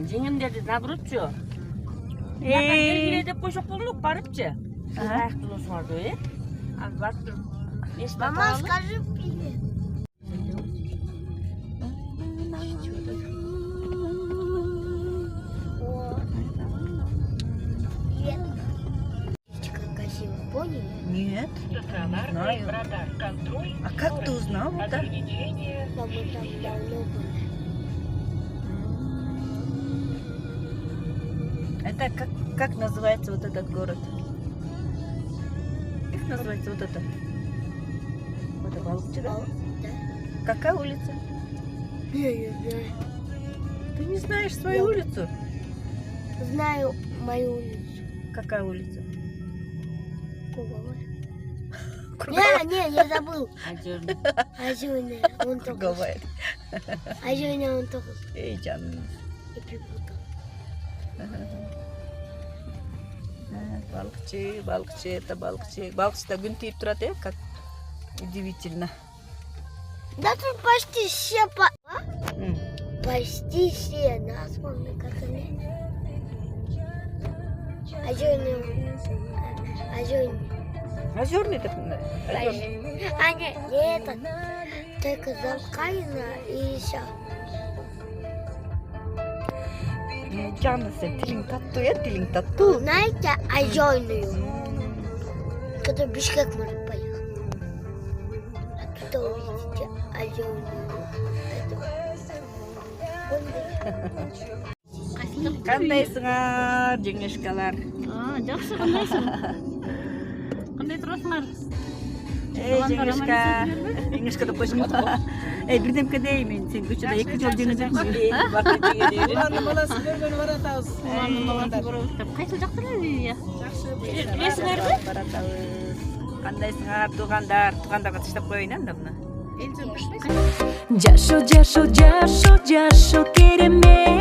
жеңемдерди наоборотчу. Келгиле деп койсок болмок барыпчы. Аяктуулусуңар деп, Ал барып туруп. Мама, скажи привет. Привет. Как красиво, поняли? Нет, не знаю. А как ты узнал? Да? Бабу там давно было. Это как называется вот этот город? Как называется вот это? Вот это Балыкчыда? Да. Какая улица? Я не знаю. Ты не знаешь свою улицу? Знаю мою улицу. Какая улица? Круговая. Круговая. Не забыл. Ажырный. Озерная, он только. Круговая. Озерная, он только. Эй, canım. И припутал. Балыкчы, это балыкчы. Балыкчыда күн тиіп тұрады, как удивительно. Да тут почти все М. почти все названы, как они. Озерный. Озерный так. Озерный. А не этот. Только Залкаина и еще. Canlısı, tilin tatlı ya, tilin tatlı. Знаете, озерную, который в Бишкек может поехать. А тут увидите озерную. Кандайсыңар, жеңешкалар? Жакшы, кандайсың? Кандай турасыңар? Эй, жеңешка деп қойсың ба? Эй, бірдемке деймін, сен көшеде 2 жыл жеңешек қой. Уланның баласын көргені баратабыз. Уланның баласын көрөбүз деп. Кайсы жактыр эле? Билесиңерби? Баратабыз. Кандайсыңар, туугандарга таштап коеюн анда мына. Элжен бишпейсиң? Жашо керемет.